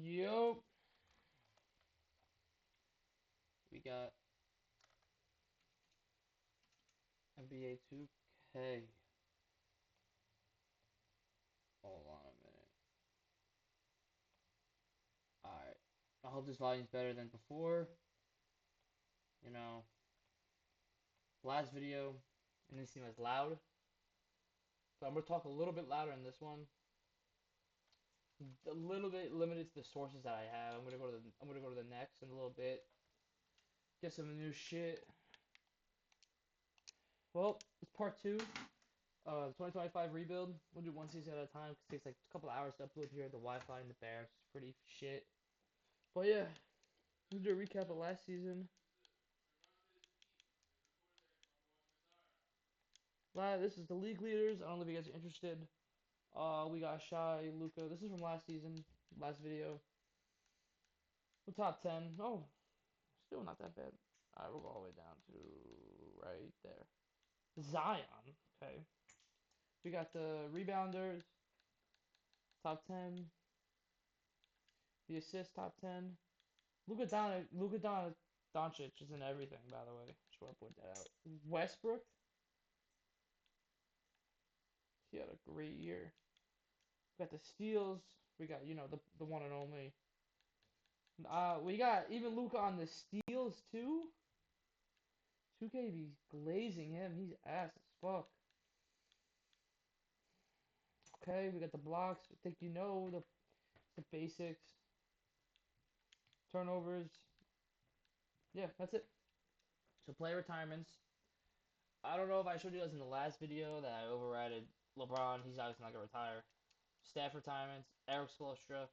Yo, we got NBA 2K. Hold on a minute. Alright. I hope this volume's better than before. You know, last video, it didn't seem as loud. So I'm gonna talk a little bit louder in this one. A little bit limited to the sources that I have. I'm gonna go to the next in a little bit. Get some new shit. Well, it's part two. The 2025 rebuild. We'll do one season at a time because it takes like a couple hours to upload here. The Wi-Fi in the Bears is pretty shit. But yeah, we'll do a recap of last season. This is the league leaders. I don't know if you guys are interested. We got Shy, Luca. This is from last season, last video. The top 10. Oh, still not that bad. Alright, we'll go all the way down to right there. Zion. Okay. We got the rebounders, top 10. The assist, top 10. Luka Doncic is in everything, by the way. Just want to point that out. Westbrook, he had a great year. We got the steals. We got, the one and only. We got even Luca on the steals too. 2K be glazing him. He's ass as fuck. Okay, we got the blocks. I think the basics. Turnovers. Yeah, that's it. So player retirements. I don't know if I showed you guys in the last video that I overrided LeBron. He's obviously not gonna retire. Staff retirements. Eric Spoelstra.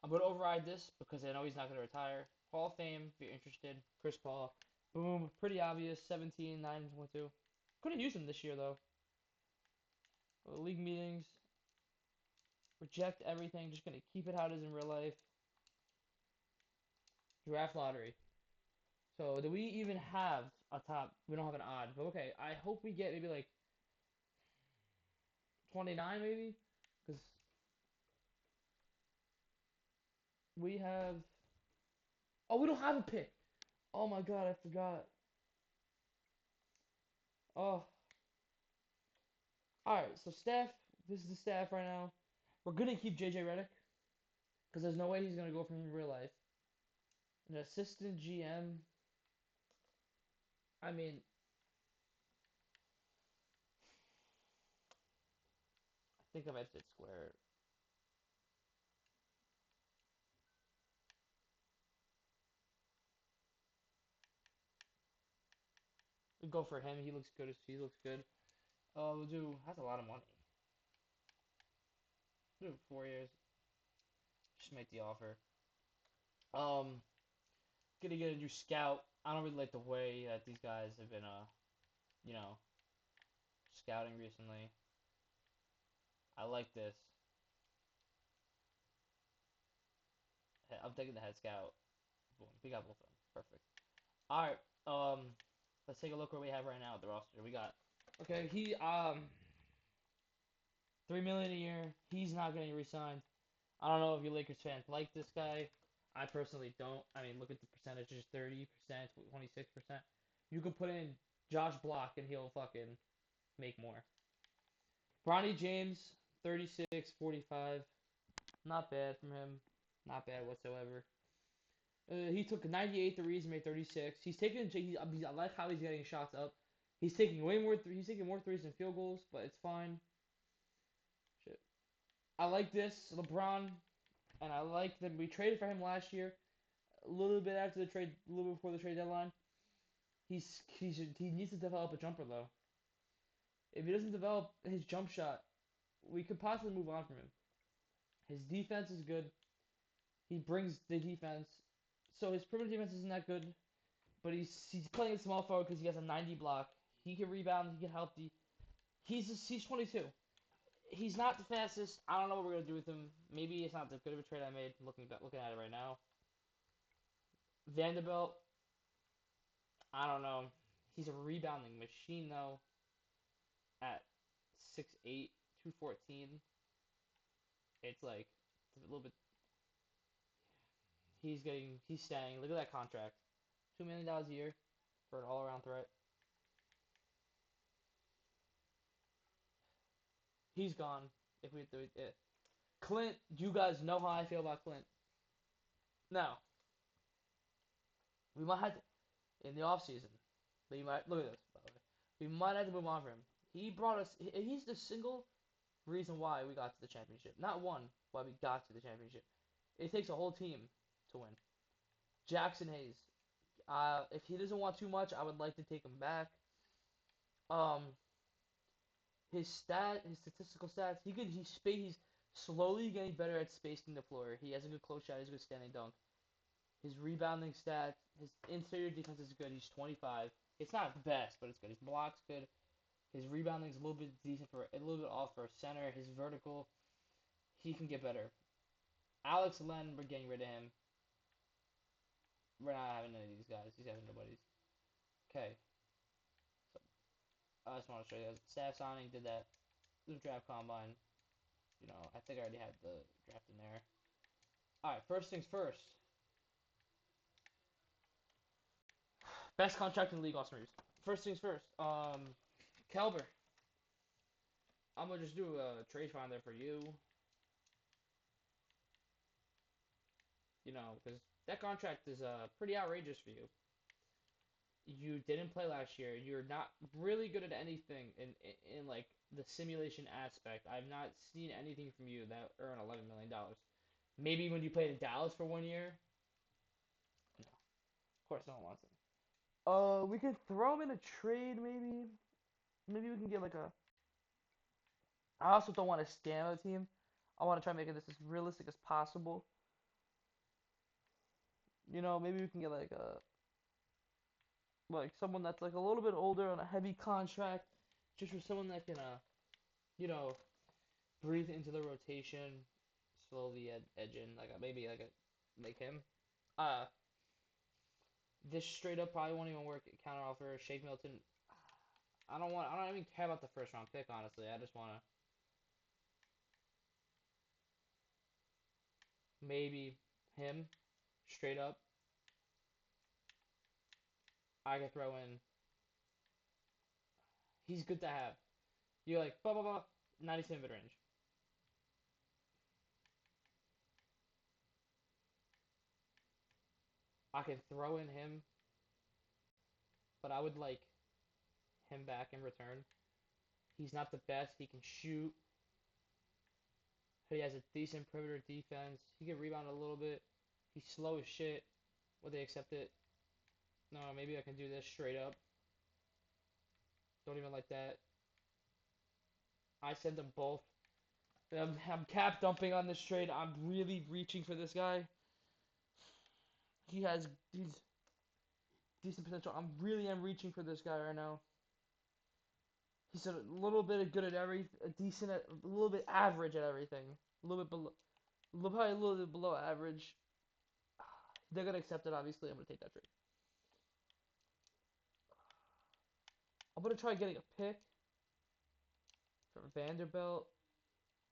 I'm gonna override this because I know he's not gonna retire. Hall of Fame, if you're interested. Chris Paul. Boom. Pretty obvious. 17, 9, 22. Could have used him this year though. League meetings. Reject everything. Just gonna keep it how it is in real life. Draft lottery. So do we even have a top? We don't have an odd. But okay, I hope we get maybe like 29 maybe, because we have. Oh, we don't have a pick. Oh my god, I forgot. Oh, all right. So staff. This is the staff right now. We're gonna keep JJ Redick because there's no way he's gonna go from in real life. An assistant GM. I mean, I think I've edited square. We go for him. He looks good. He looks good. We'll do. That's a lot of money. We'll do 4 years. Just make the offer. Um, Gonna get a new scout. I don't really like the way that these guys have been, you know, scouting recently. I like this. I'm taking the head scout. Boom. We got both of them. Perfect. All right. Let's take a look where we have right now at the roster. We got. Okay, 3 million a year. He's not getting re-signed. I don't know if you Lakers fans like this guy. I personally don't. I mean, look at the percentages: 30%, 26%. You could put in Josh Block and he'll fucking make more. Bronny James, 36, 45. Not bad from him. Not bad whatsoever. He took 98 threes and made 36. I like how he's getting shots up. He's taking way more. He's taking more threes than field goals, but it's fine. Shit. I like this LeBron, and I like that we traded for him last year. A little bit after the trade, a little bit before the trade deadline. He needs to develop a jumper though. If he doesn't develop his jump shot, we could possibly move on from him. His defense is good. He brings the defense. So his perimeter defense isn't that good, but he's playing a small forward because he has a 90 block. He can rebound. He can help the. He's 22. He's not the fastest. I don't know what we're gonna do with him. Maybe it's not that good of a trade I made. Looking at it right now. Vanderbilt. I don't know. He's a rebounding machine though. At 6'8", 214. It's like it's a little bit. he's staying. Look at that contract. $2 million a year for an all around threat. He's gone. If we do it. Clint, you guys know how I feel about Clint. Now, we might have to, in the off season. We might look at this, by the way. We might have to move on for him. He brought us. He's the single reason why we got to the championship. Not one why we got to the championship. It takes a whole team to win. Jackson Hayes. If he doesn't want too much, I would like to take him back. Um, his statistical stats. He's slowly getting better at spacing the floor. He has a good close shot. He has a good standing dunk. His rebounding stats. His interior defense is good. He's 25. It's not the best, but it's good. His block's good. His rebounding is a little bit decent for a little bit off for a center. His vertical, he can get better. Alex Len, we're getting rid of him. We're not having any of these guys. He's having nobody's. Okay, so I just want to show you guys. Staff signing did that. The draft combine. You know, I think I already had the draft in there. All right, first things first. Best contract in the league, Austin Reeves. First things first. Kelber. I'm gonna just do a trade finder for you. You know, because that contract is pretty outrageous for you. You didn't play last year. You're not really good at anything in like the simulation aspect. I've not seen anything from you that earn $11 million. Maybe when you played in Dallas for 1 year. No, of course no one wants him. We could throw him in a trade maybe. Maybe we can get like a. I also don't want to scam the team. I want to try making this as realistic as possible. You know, maybe we can get like someone that's like a little bit older on a heavy contract, just for someone that can you know, breathe into the rotation, slowly edge in, like maybe like a make him. Uh, this straight up probably won't even work. Counter offer, Shake Milton. I don't even care about the first round pick honestly. I just wanna maybe him straight up. I could throw in. He's good to have. You're like blah blah blah. 97 mid range. I could throw in him, but I would like him back in return. He's not the best. He can shoot. He has a decent perimeter defense. He can rebound a little bit. He's slow as shit. Would they accept it? No, maybe I can do this straight up. Don't even like that. I send them both. I'm cap dumping on this trade. I'm really reaching for this guy. He's decent potential. I'm reaching for this guy right now. He's a little bit of good at a little bit average at everything. A little bit below, probably a little bit below average. They're gonna accept it. Obviously, I'm gonna take that trade. I'm gonna try getting a pick for Vanderbilt.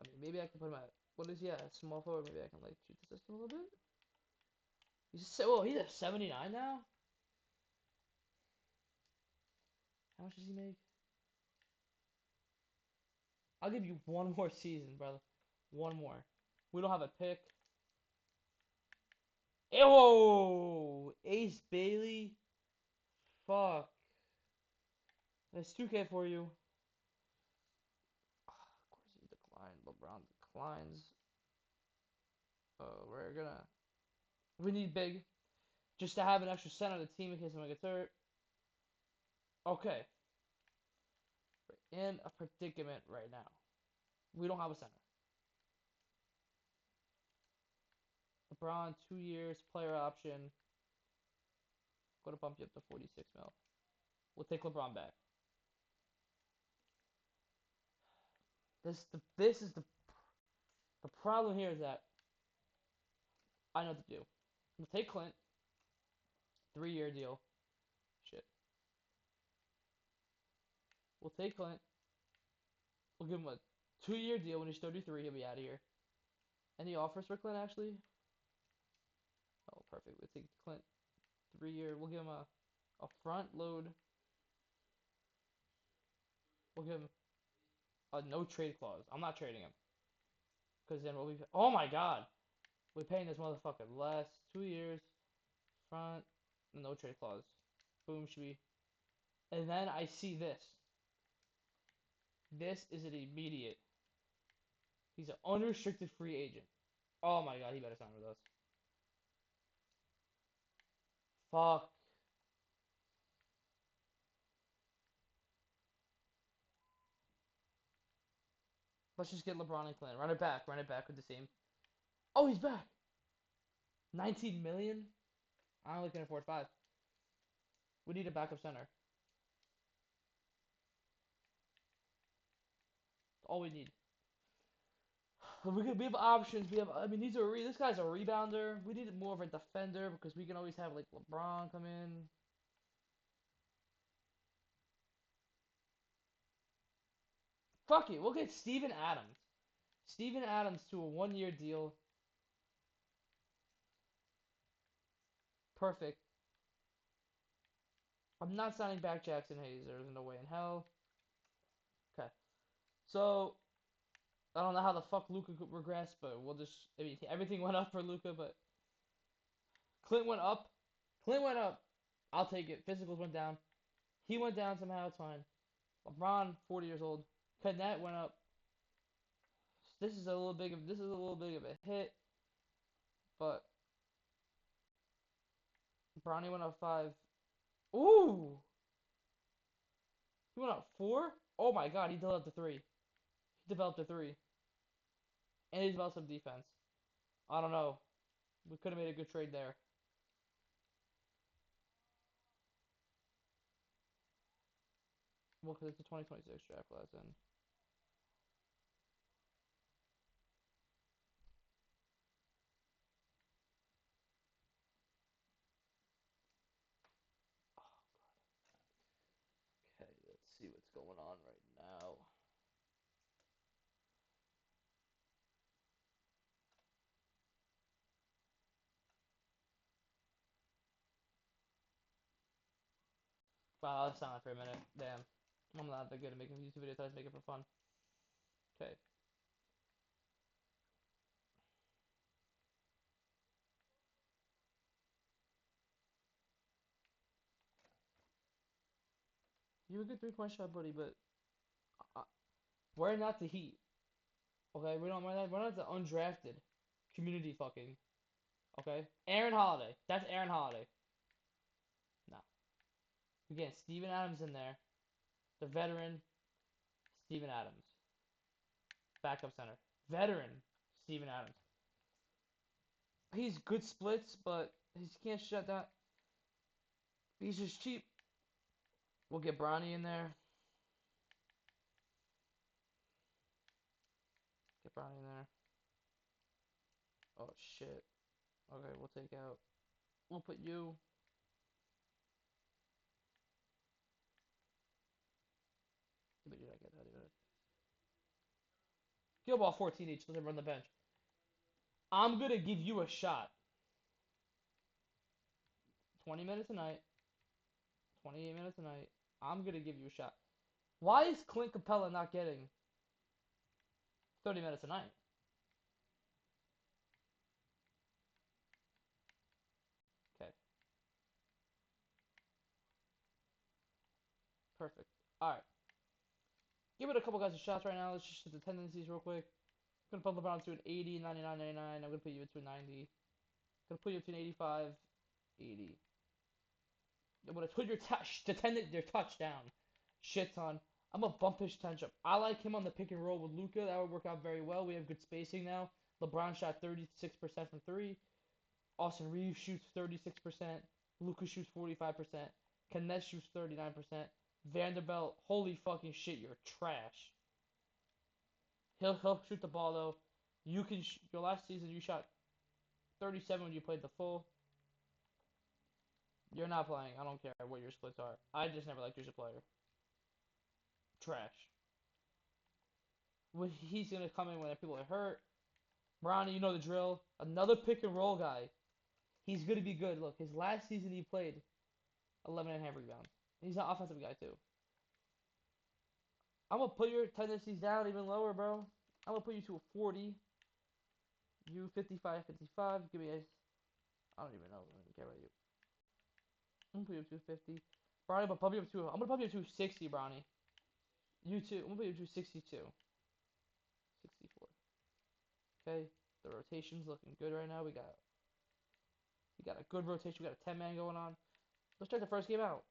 I mean, maybe I can put him at what is he at? Small forward. Maybe I can like shoot the system a little bit. He's at 79 now. How much does he make? I'll give you one more season, brother. One more. We don't have a pick. Oh, Ace Bailey. Fuck. That's 2K for you. Of course he declined. LeBron declines. We're gonna. We need big, just to have an extra center on the team in case someone gets hurt. Okay. We're in a predicament right now. We don't have a center. LeBron, 2 years, player option. Gonna bump you up to 46 mil. We'll take LeBron back. This is the problem here is that I know what to do. We'll take Clint, 3 year deal. Shit. We'll take Clint. We'll give him a 2 year deal when he's 33. He'll be out of here. Any offers for Clint actually? Oh, perfect. Let's take Clint 3 year. We'll give him a front load. We'll give him a no trade clause. I'm not trading him because then we'll be. Oh my God, we're paying this motherfucker less. 2 years front, no trade clause. Boom, should be. And then I see this. This is an immediate. He's an unrestricted free agent. Oh my God, he better sign with us. Fuck. Let's just get LeBron and Clint. Run it back. Run it back with the same. Oh, he's back. 19 million. I only can afford 5. We need a backup center. That's all we need. We have options. We have. I mean, this guy's a rebounder. We need more of a defender because we can always have like LeBron come in. Fuck it. We'll get Steven Adams. Steven Adams to a 1 year deal. Perfect. I'm not signing back Jackson Hayes. There's no way in hell. Okay. So I don't know how the fuck Luka could regress, but we'll just. I mean, everything went up for Luka, but Clint went up. Clint went up. I'll take it. Physicals went down. He went down somehow. It's fine. LeBron, 40 years old. Cadet went up. This is a little big of a hit, but Bronny went up 5. Ooh, he went up 4. Oh my God, he developed a 3. He developed a 3, and he developed some defense. I don't know. We could have made a good trade there. Well, because it's the 2026 draft class, and okay, let's see what's going on right now. Wow, that's silent for a minute. Damn. I'm not that good at making YouTube videos. I just make it for fun. Okay. You have a good 3 point shot, buddy, but uh, we're not the Heat. Okay, we're not the undrafted community fucking. Okay, Aaron Holiday. That's Aaron Holiday. No. Again, Steven Adams in there. The veteran, Steven Adams. Backup center. Veteran, Steven Adams. He's good splits, but he can't shut that. He's just cheap. We'll get Bronny in there. Get Bronny in there. Oh shit. Okay, we'll take out. We'll put you. But you're not getting out of it. Give ball 14 each. Let him run the bench. I'm gonna give you a shot. 20 minutes a night. 28 minutes a night. I'm gonna give you a shot. Why is Clint Capela not getting 30 minutes a night? Okay, perfect. All right, give it a couple guys a shots right now. Let's just hit the tendencies real quick. I'm gonna put LeBron to an 80, 99, 99. I'm gonna put you to a 90. I'm gonna put you to an 85, 80. I'm gonna put their touchdown. Shit ton. I'm gonna bump his potential. I like him on the pick and roll with Luka. That would work out very well. We have good spacing now. LeBron shot 36% from 3. Austin Reeves shoots 36%. Luka shoots 45%. Kenneth shoots 39%. Vanderbilt, holy fucking shit, you're trash. He'll shoot the ball though. Your last season you shot 37 when you played the full. You're not playing. I don't care what your splits are. I just never liked you as a player. Trash. He's gonna come in when people are hurt. Ronnie, you know the drill. Another pick and roll guy. He's going to be good. Look, his last season he played 11 and a half rebounds. He's an offensive guy too. I'm gonna put your tendencies down even lower, bro. I'm gonna put you to a 40. You 55, 55. Give me a. I don't even know. I don't even care about you. I'm gonna put you up to 50. Bronny, I'm gonna pump you up to. I'm gonna pump you up to 60, Bronny. You too. I'm gonna put you up to 62. 64. Okay. The rotation's looking good right now. We got a good rotation. We got a 10-man going on. Let's check the first game out.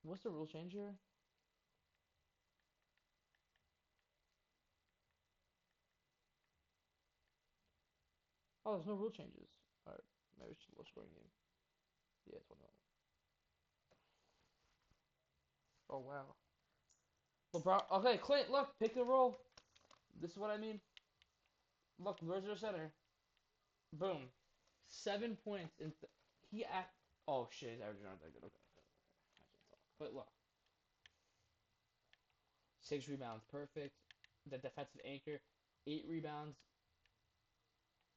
What's the rule change here? Oh, there's no rule changes. Alright, maybe it's just a low scoring game. Yeah, it's 1-1. Oh, wow. LeBron. Okay, Clint, look, pick the role. This is what I mean. Look, where's their center? Boom. 7 points. He act. Oh, shit, he's averaging not that good. Okay. I can't talk. But look, 6 rebounds, perfect. The defensive anchor, 8 rebounds.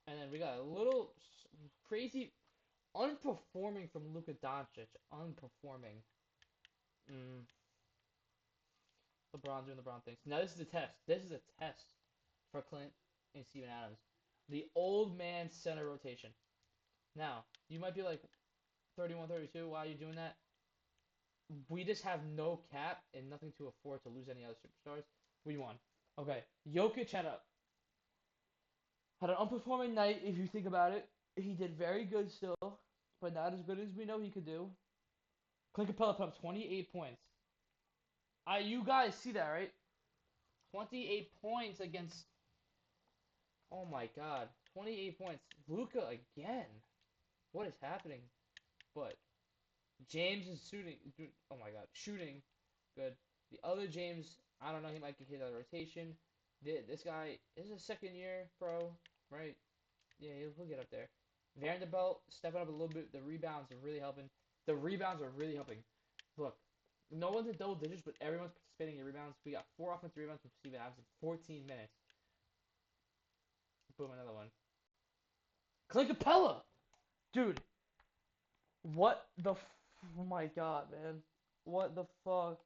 And then we got a little crazy unperforming from Luka Doncic. Unperforming. Mm, LeBron doing LeBron things. Now this is a test. This is a test for Clint and Steven Adams. The old man center rotation. Now, you might be like 31, 32. Why are you doing that? We just have no cap and nothing to afford to lose any other superstars. We won. Okay. Jokic had an unperforming night if you think about it. He did very good still, but not as good as we know he could do. Clint Capela put up 28 points. You guys see that, right? 28 points against. Oh my God, 28 points. Luka again. What is happening? But James is shooting. Oh my God, shooting. Good. The other James, I don't know. He might get hit out of rotation. This guy is a second year pro, right? Yeah, he'll get up there. Vanderbilt stepping up a little bit. The rebounds are really helping. The rebounds are really helping. Look, no one's in double digits, but everyone's participating in rebounds. We got 4 offensive rebounds from Steven Adams in 14 minutes. Boom, another one. Clint Capella! Dude, what the oh my God, man. What the fuck?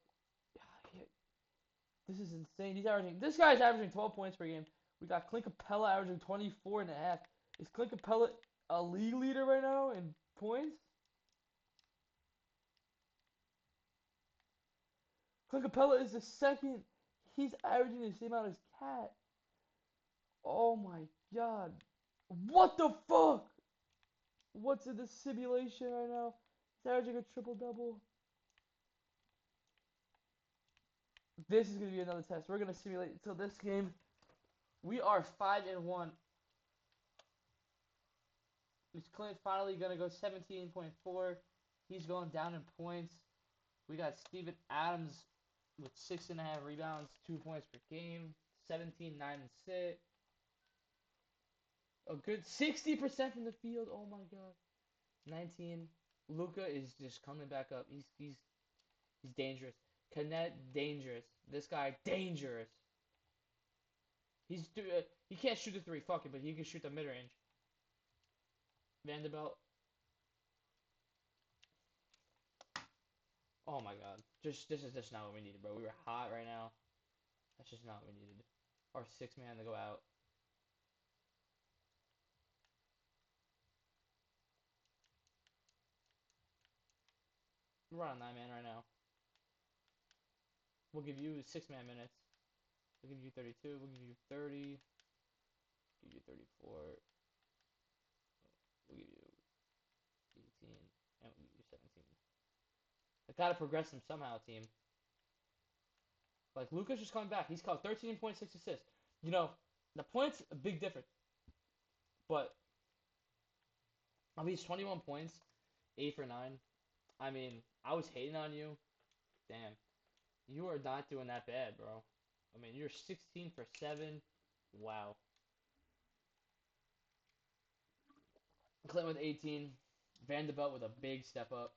This is insane. This guy's averaging 12 points per game. We got Clint Capella averaging 24 and a half. Is Clint Capella a league leader right now in points? Clint Capella is the second. He's averaging the same amount as Cat. Oh my God. What the fuck? What's in the simulation right now? He's averaging a triple double. This is gonna be another test. We're gonna simulate. So this game, we are 5-1. Is Clint finally gonna go 17.4? He's going down in points. We got Steven Adams with 6.5 rebounds, 2 points per game, 17, 9, and 6. A good 60% from the field. Oh my God. 19. Luka is just coming back up. He's dangerous. Canet dangerous. This guy dangerous. He can't shoot the three. Fuck it, but he can shoot the mid range. Vanderbilt. Oh my God. This is just not what we needed, bro. We were hot right now. That's just not what we needed. Our 6 man to go out. We're on 9 man right now. We'll give you 6 man minutes. We'll give you 32. We'll give you 30. Give you 34. We'll give you 18. And we'll give you 17. I gotta progress him somehow, team. Like, Luka's just coming back. He's caught 13.6 assists. You know, the points, a big difference. But, I mean, he's 21 points, 8 for 9. I mean, I was hating on you. Damn. You are not doing that bad, bro. I mean, you're 16 for 7. Wow. Clint with 18. Vanderbilt with a big step up.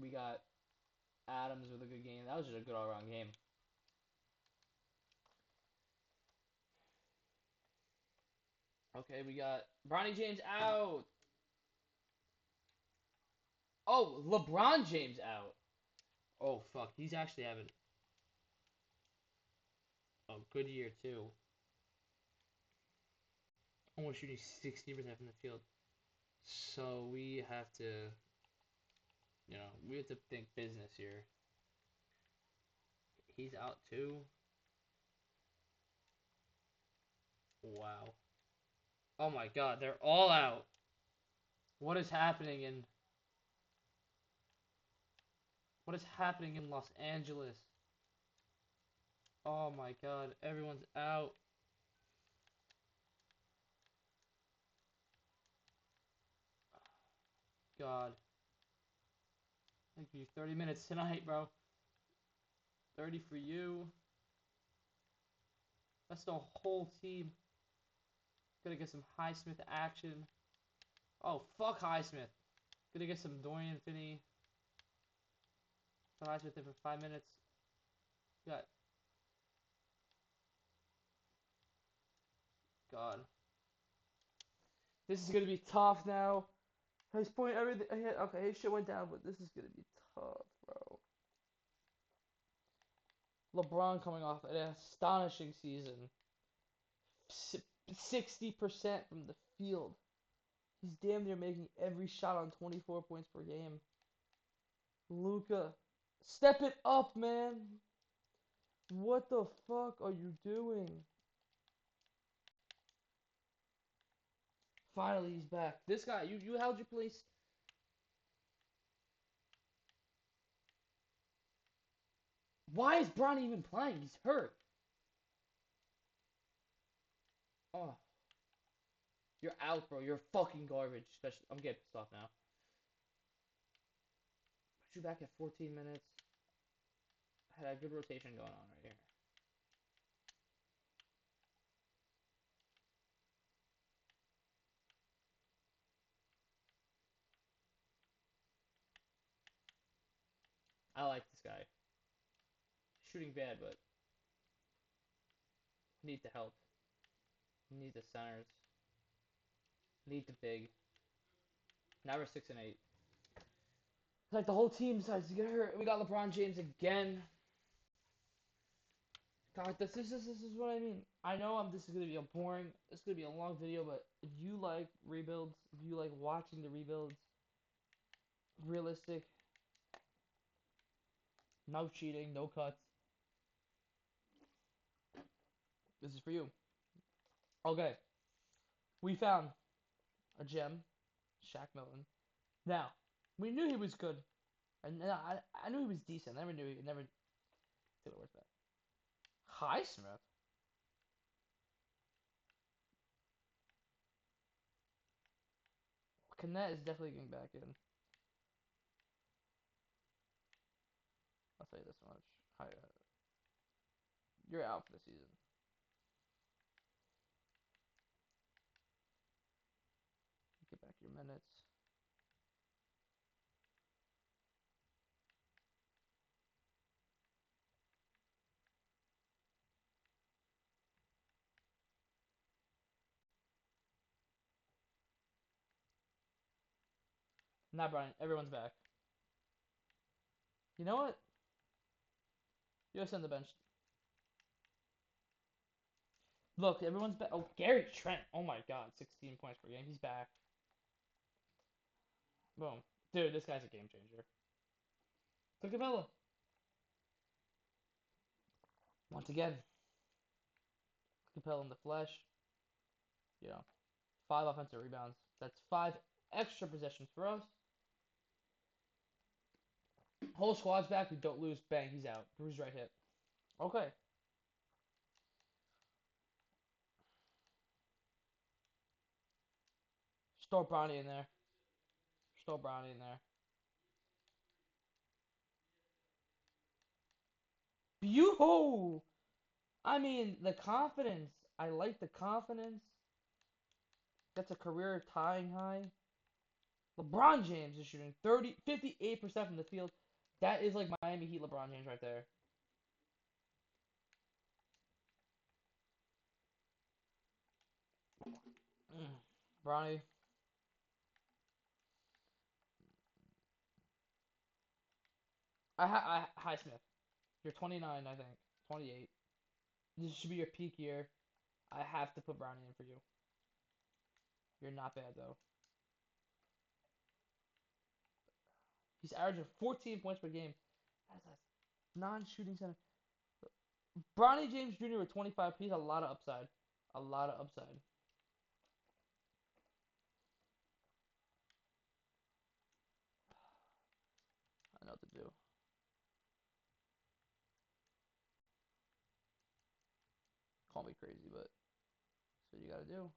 We got Adams with a good game. That was just a good all-around game. Okay, we got Bronny James out. Oh, LeBron James out. Oh fuck, he's actually having a good year too. Almost shooting 60% from the field. So we have to, we have to think business here. He's out too. Wow. Oh my god, they're all out. What is happening in Los Angeles? Oh my god, everyone's out. God. I give you 30 minutes tonight, bro. 30 for you. That's the whole team. Gonna get some Highsmith action. Oh, fuck Highsmith. Gonna get some Dorian Finney. So Highsmith in for 5 minutes. Got God. This is gonna be tough now. His point, everything. Okay, his shit went down, but this is gonna be tough, bro. LeBron coming off an astonishing season. 60% from the field. He's damn near making every shot on 24 points per game. Luca, step it up, man. What the fuck are you doing? Finally, he's back. This guy, you held your place. Why is Bronny even playing? He's hurt. Oh, you're out, bro. You're fucking garbage. Especially, I'm getting pissed off now. Put you back at 14 minutes. Had a good rotation going on right here. I like this guy. Shooting bad, but need the help. Need the centers. Need the big. Now we're 6-8. It's like the whole team decides to get hurt. We got LeBron James again. God, this is what I mean. I know this is gonna be a boring. It's gonna be a long video, but if you like rebuilds, if you like watching the rebuilds, realistic, no cheating, no cuts, this is for you. Okay, we found a gem, Shaq Milton. Now, we knew he was good, and I knew he was decent. I never knew he never did it worth that. Highsmith. Knet is definitely getting back in. I'll tell you this much. You're out for the season. Get back your minutes. Not Brian. Everyone's back. You know what? You gotta send the bench. Look, everyone's back. Oh, Gary Trent. Oh my God, 16 points per game. He's back. Boom, dude. This guy's a game changer. Look at Capela. Once again, Capela in the flesh. You know, 5 offensive rebounds. That's 5 extra possessions for us. Whole squad's back. We don't lose. Bang, he's out. Bruised right hip. Okay. Store Bronny in there. Store Bronny in there. Beautiful. I mean, the confidence. I like the confidence. That's a career tying high. LeBron James is shooting 58% from the field. That is like Miami Heat LeBron James right there. Bronny. Highsmith. You're 29, I think. 28. This should be your peak year. I have to put Bronny in for you. You're not bad though. He's averaging 14 points per game as a non-shooting center. Bronny James Jr. with 25. He's a lot of upside. A lot of upside. I know what to do. Call me crazy, but that's what you gotta do.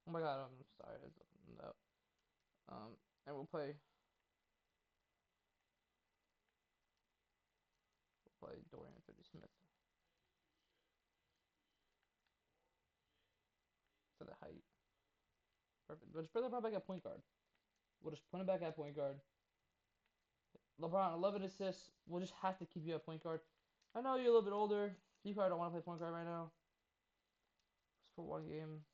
Oh my god, I'm sorry. No. And we'll play Dorian Finney-Smith for the height. Perfect. We'll just put LeBron back at point guard. We'll just put him back at point guard. LeBron, 11 assists. We'll just have to keep you at point guard. I know you're a little bit older. You probably don't want to play point guard right now. Just for one game.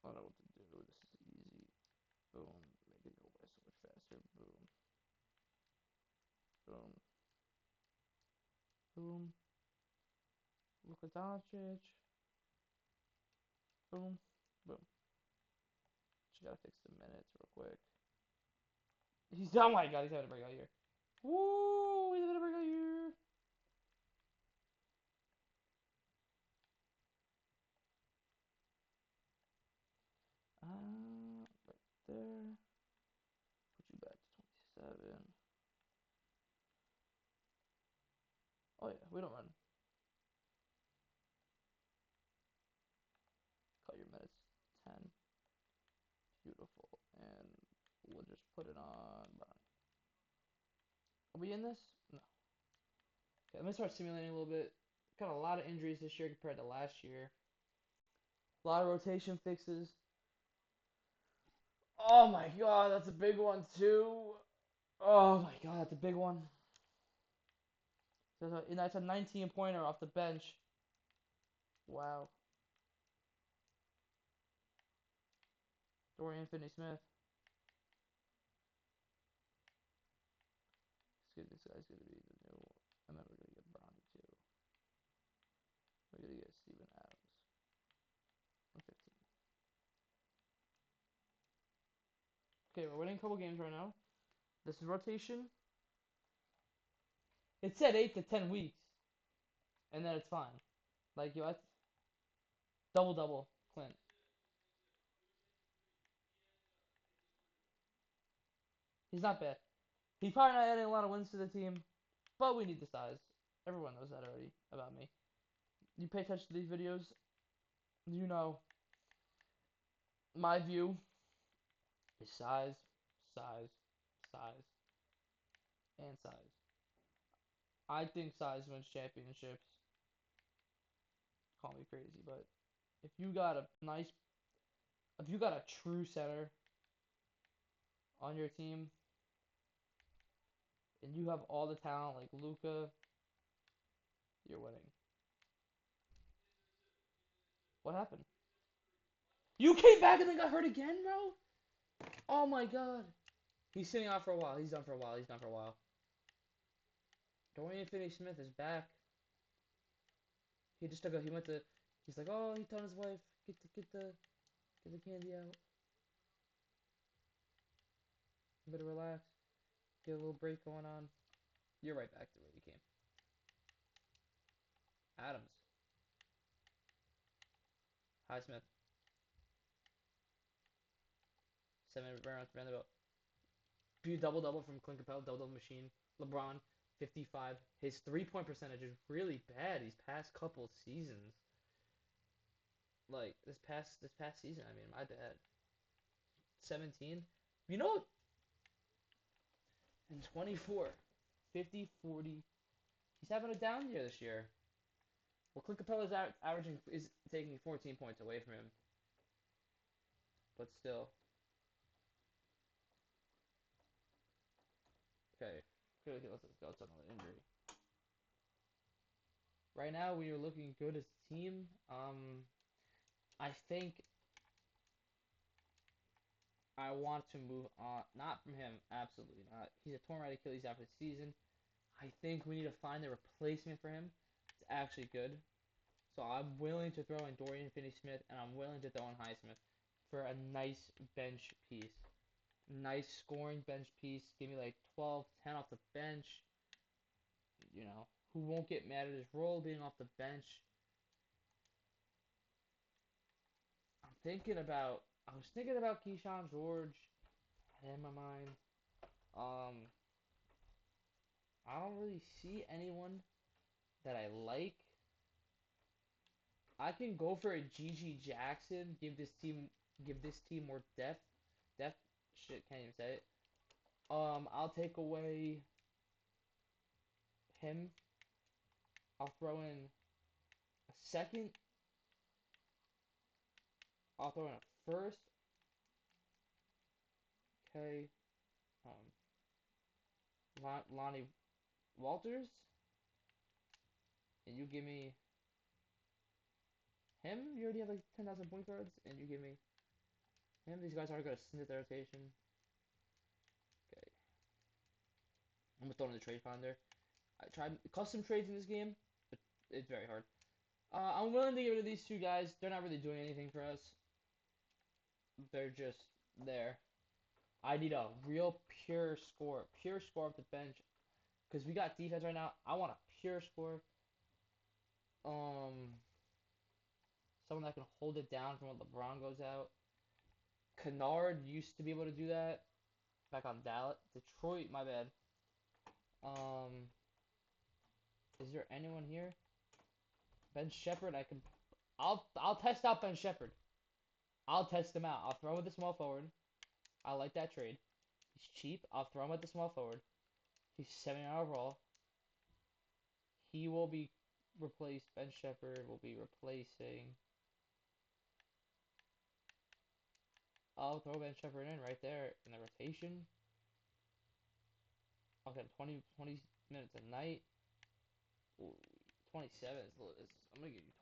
I don't know what to do. This is easy. Boom. Make it go by so much faster. Boom. Boom. Boom. Luka Doncic. Boom. Boom. Just gotta fix the minutes real quick. Oh my god, he's having a breakout year. Woo! He's having a breakout year. Right there. Put you back to 27. Oh yeah, we don't run. Cut your minutes. 10. Beautiful. And we'll just put it on Brown. Are we in this? No. Okay, let me start simulating a little bit. Got a lot of injuries this year compared to last year. A lot of rotation fixes. Oh my god, that's a big one too. Oh my god, that's a big one. That's a 19 pointer off the bench. Wow. Dorian Finney-Smith. This guy's gonna be the new. And then we're gonna get Bronny too. We're gonna get Steven Adams. 115. Okay, we're winning a couple games right now. This is rotation. It said 8 to 10 weeks, and then it's fine. Like you, double double, Clint. He's not bad. He's probably not adding a lot of wins to the team, but we need the size. Everyone knows that already about me. You pay attention to these videos, you know my view is size, size, size, and size. I think size wins championships. Call me crazy, but if you got a nice, if you got a true center on your team, and you have all the talent like Luka, you're winning. What happened? You came back and then got hurt again, bro? Oh my god. He's sitting out for a while. He's done for a while. He's done for a while. Dorian Finney-Smith is back. He just took a. He went to. He's like, oh, he told his wife, get the candy out. You better relax. Get a little break going on. You're right back to where you came. Adams. Highsmith. 7 rounds for Vanderbilt. Double double from Clint Capela. Double double machine. LeBron. 55. His 3-point percentage is really bad these past couple seasons. Like this past season, I mean, my bad. 17. You know, in 24, 50, 40. He's having a down year this year. Well, Clint Capela's averaging is taking 14 points away from him, but still. Okay, okay, let's go. It's another injury. Right now, we are looking good as a team. I think I want to move on. Not from him, absolutely not. He's a torn right Achilles after the season. I think we need to find a replacement for him. It's actually good. So I'm willing to throw in Dorian Finney-Smith, and I'm willing to throw in Highsmith for a nice bench piece. Nice scoring bench piece. Give me like 12, 10 off the bench. You know, who won't get mad at his role being off the bench. I was thinking about Keyshawn George. I had in my mind. Um, I don't really see anyone that I like. I can go for a GG Jackson. Give this team more depth. Depth, shit, can't even say it. I'll take away him. I'll throw in a second. I'll throw in a first. Okay. Lonnie Walters, and you give me him. You already have like 10,000 point guards, and you give me him. These guys aren't gonna snip their rotation. Okay. I'm gonna throw in the trade finder. I tried custom trades in this game, but it's very hard. I'm willing to get rid of these two guys. They're not really doing anything for us. They're just there. I need a real pure score off the bench, because we got defense right now. I want a pure score. Um, Someone that can hold it down from when LeBron goes out. Kennard used to be able to do that. Back on Dallas, Detroit. My bad. Um, is there anyone here? Ben Shepherd. I'll test out Ben Shepherd. I'll test him out. I'll throw him with the small forward. I like that trade. He's cheap. I'll throw him with the small forward. He's 7 overall. He will be replaced. Ben Shepherd will be replacing. I'll throw Ben Shepherd in right there in the rotation. I'll get 20 minutes a night. Ooh, 27 I'm gonna give you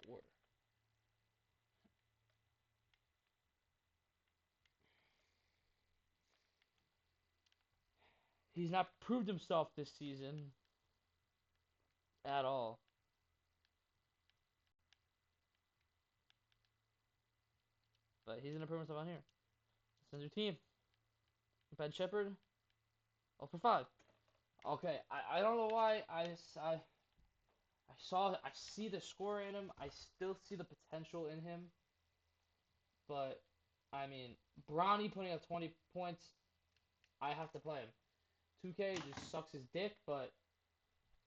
24. He's not proved himself this season at all. But he's gonna prove himself on here. Send your team. Ben Shepherd, 0 for 5. Okay, I don't know why I see the score in him. I still see the potential in him. But I mean, Bronny putting up 20 points, I have to play him. 2K just sucks his dick, but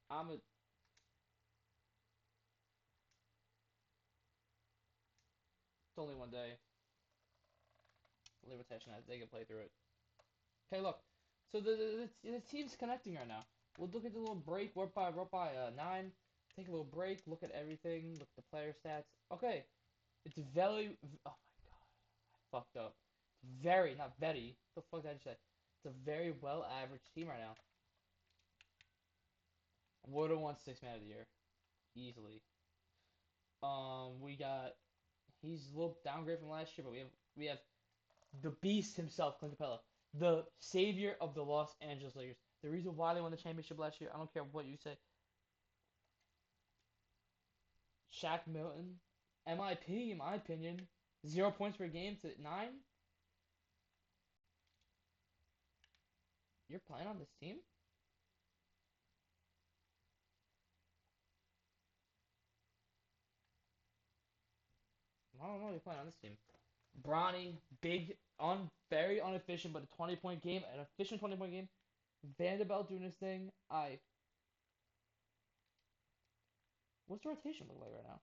it's only one day. Only rotation, they can play through it. Okay, look. So the team's connecting right now. We'll look at the little break. We're up by 9. Take a little break. Look at everything. Look at the player stats. Okay, it's very. Oh my god, I fucked up. Very, not very. What the fuck did I just say? It's a very well average team right now. Would have won 6 man of the year easily. We got. He's a little downgrade from last year, but we have the beast himself, Clint Capela, the savior of the Los Angeles Lakers. The reason why they won the championship last year, I don't care what you say. Shaq Milton, MIP, in my opinion, 0 points per game to 9. You're playing on this team? I don't know. You're playing on this team. Bronny, big, very inefficient, but a 20-point game, an efficient 20-point game. Vanderbilt doing his thing. What's the rotation look like right now?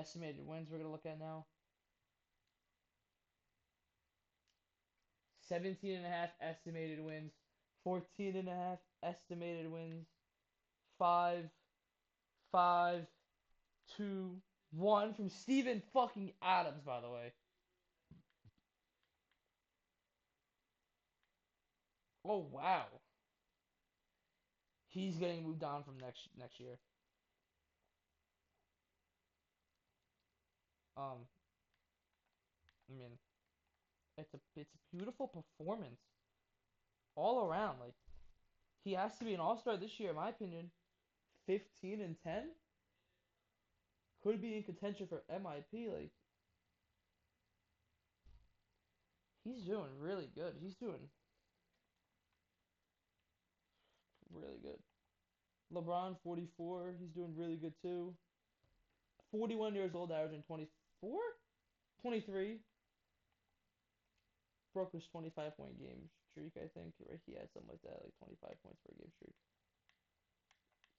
estimated wins we're gonna look at now. 17 and a half estimated wins. 14 and a half estimated wins. 5, 5, 2, 1 from Steven fucking Adams, by the way. Oh wow. He's getting moved on from next year. Um, I mean, it's a beautiful performance all around. Like he has to be an all-star this year, in my opinion. 15 and 10 could be in contention for MIP. Like he's doing really good. He's doing really good. LeBron 44. He's doing really good too. 41 years old, averaging 24, 23. Broke his 25-point game streak, I think. Right, he had something like that, like 25 points per game streak.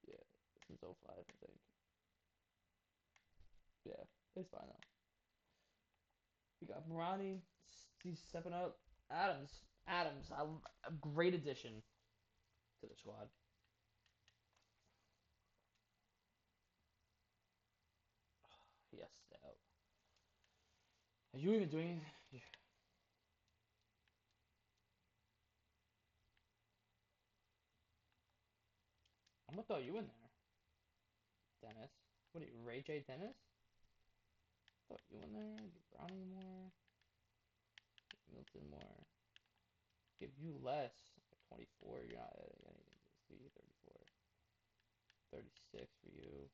Yeah, since '05, I think. Yeah, it's fine though. We got Morani. He's stepping up. Adams, a great addition to the squad. Yes, out. Are you even doing? Yeah. I'm gonna throw you in there, Dennis. What are you, Ray J. Dennis? Throw you in there. Give Brownie more. Give Milton more. Give you less. Like 24. You're not adding anything to this. Give you 34. 36 for you.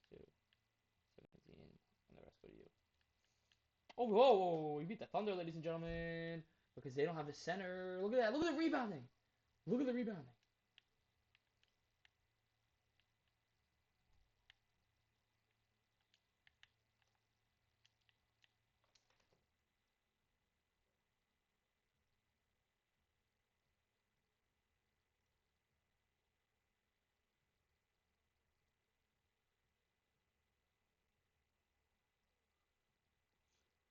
22. 17. And the rest go to you. Oh, whoa, whoa, whoa. We beat the Thunder, ladies and gentlemen. Because they don't have a center. Look at that. Look at the rebounding. Look at the rebounding.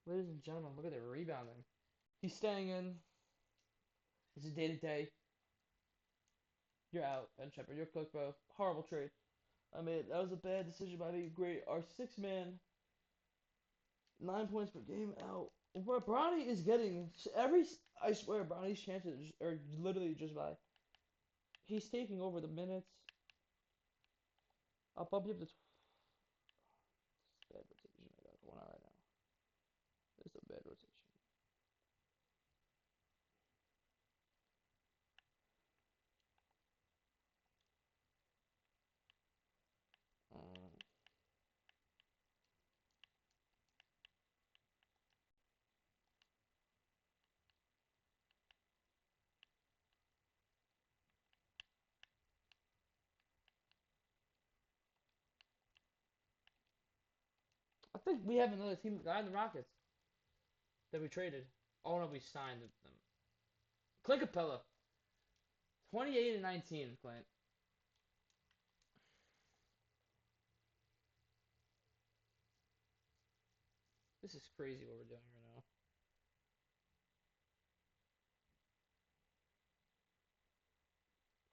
Ladies and gentlemen, look at the rebounding. He's staying in. This is day to day. You're out, Ben Shepard. You're cooked, bro. Horrible trade. I mean, that was a bad decision by me. Great. Our six man, 9 points per game out. Where Bronny is getting every, I swear, Bronny's chances are literally just by. He's taking over the minutes. I'll bump you up to. Bad rotation I got going on right now. There's a bad rotation. Um, I think we have another team guy in the Rockets that we traded. Oh no, we signed them. Clint Capela, 28 and 19. Clint, this is crazy what we're doing right now.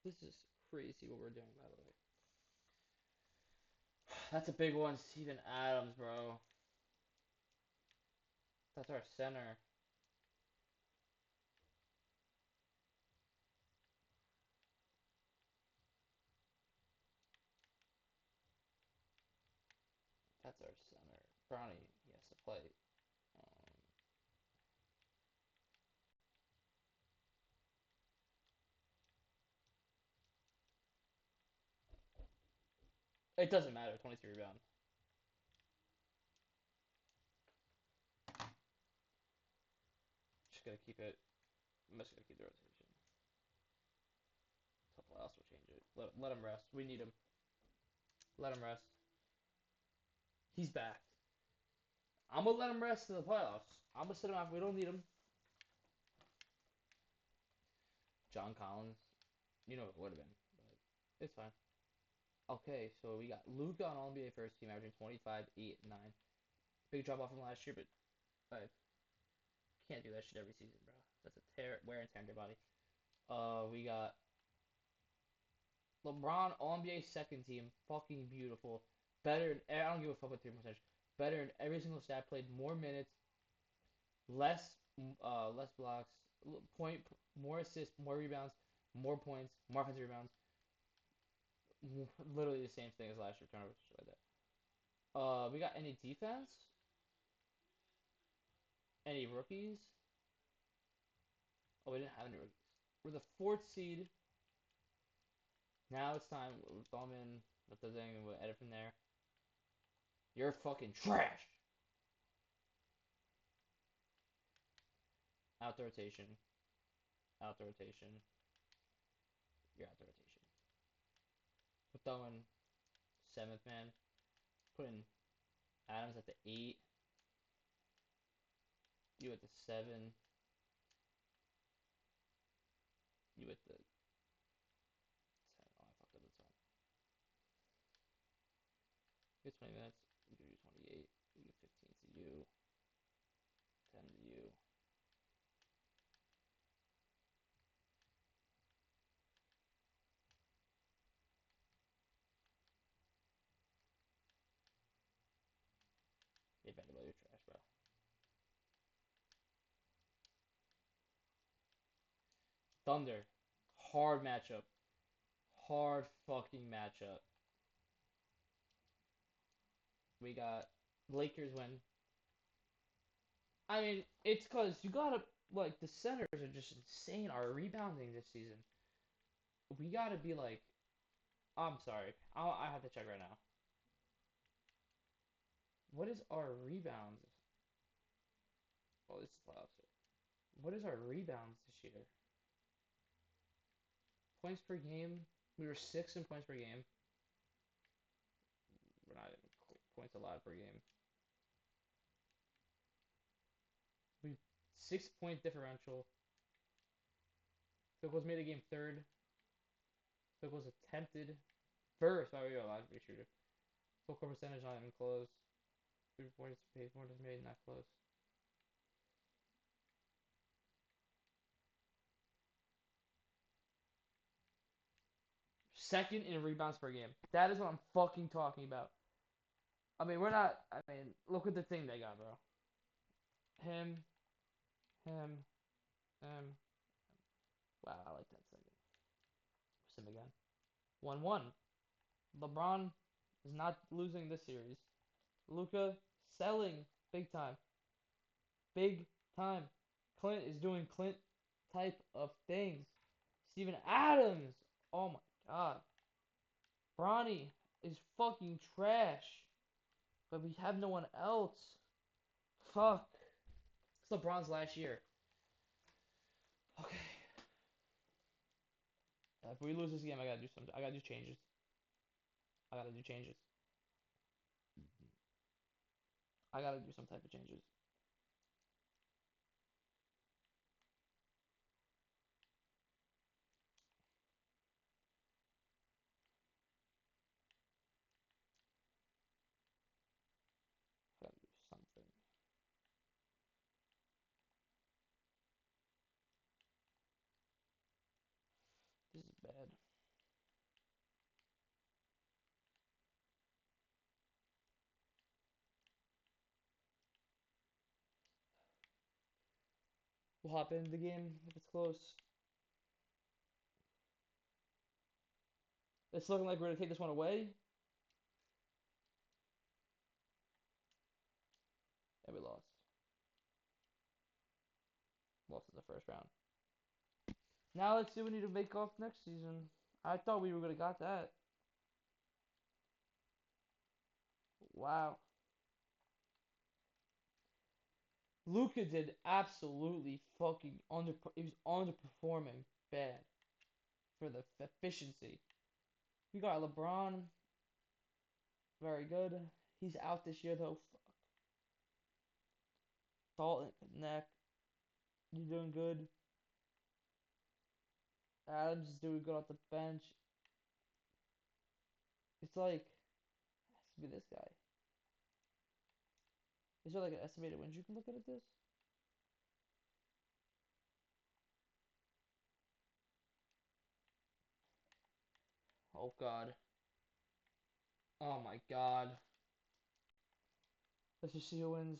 This is crazy what we're doing, by the way. That's a big one, Steven Adams, bro. That's our center. That's our center. Brownie, he has to play. Um, it doesn't matter. 23 rebound. Just gotta keep it. I'm just gonna keep the rotation. Couple else will change it. Let him rest. We need him. Let him rest. He's back. I'm gonna let him rest in the playoffs. I'm gonna sit him out. We don't need him. John Collins. You know it would have been, but it's fine. Okay, so we got Luka on All NBA first team, averaging 25, 8, and 9. Big drop off from last year, but I can't do that shit every season, bro. That's a wear and tear on your body. We got LeBron All NBA second team, fucking beautiful. Better. I don't give a fuck with 3 percentage. Better in every single stat. Played more minutes, less blocks, point, more assists, more rebounds, more points, more offensive rebounds. Literally the same thing as last year. Turnovers, shit like that. We got any defense? Any rookies? Oh, we didn't have any rookies. We're the fourth seed. Now it's time. With Bowman, with the thing, we'll edit from there. You're fucking trash. Out the rotation. Out the rotation. You're out the rotation. Put Bowen seventh man. Putting Adams at the 8. You at the 7. You at the 10. Oh, I fucked up the 10. Get 20 minutes. We give you 28. We give 15 to you. 10 to you. Get better about your trash, bro. Thunder. Hard matchup. Hard fucking matchup. We got Lakers win. I mean, it's because you gotta, like, the centers are just insane. Our rebounding this season. We gotta be like, I'm sorry. I have to check right now. What is our rebounds? Oh, this is playoffs. What is our rebounds this year? Points per game. We were sixth in points per game. We're not even points allowed per game. We 6 point differential. Field goals made a game third. Field goals attempted first. Oh, we were allowed to be shooter. Full court percentage not even close. 3 points made not close. Second in rebounds per game. That is what I'm fucking talking about. I mean, we're not. I mean, look at the thing they got, bro. Him, him, him. Wow, I like that second. Sim again. 1-1. LeBron is not losing this series. Luka selling big time. Big time. Clint is doing Clint type of things. Steven Adams. Oh my god. Bronny is fucking trash. But we have no one else. Fuck. It's LeBron's last year. Okay. If we lose this game, I gotta do something. I gotta do changes. I gotta do changes. I gotta do some type of changes. I gotta do something. This is bad. We'll hop into the game if it's close. It's looking like we're gonna take this one away. And we lost. Lost in the first round. Now let's see what we need to make off next season. I thought we were gonna got that. Wow. Luka did absolutely fucking he was underperforming bad for the efficiency. We got LeBron, very good. He's out this year though. Fuck. Dalton neck. You doing good. Adams is doing good off the bench. It's like, it has to be this guy. Is there like an estimated wins you can look at this? Oh God. Oh my God. Let's just see who wins.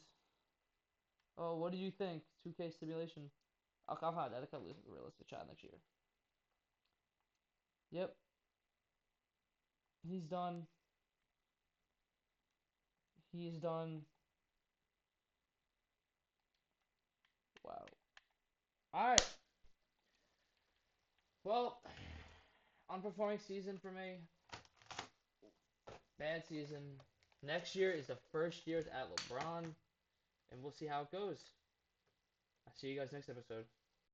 Oh, what do you think? 2K simulation. I'll have that. I can lose a realistic shot next year. Yep, he's done. He's done. Wow. All right. Well, unperforming season for me. Bad season. Next year is the first year at LeBron, and we'll see how it goes. I'll see you guys next episode.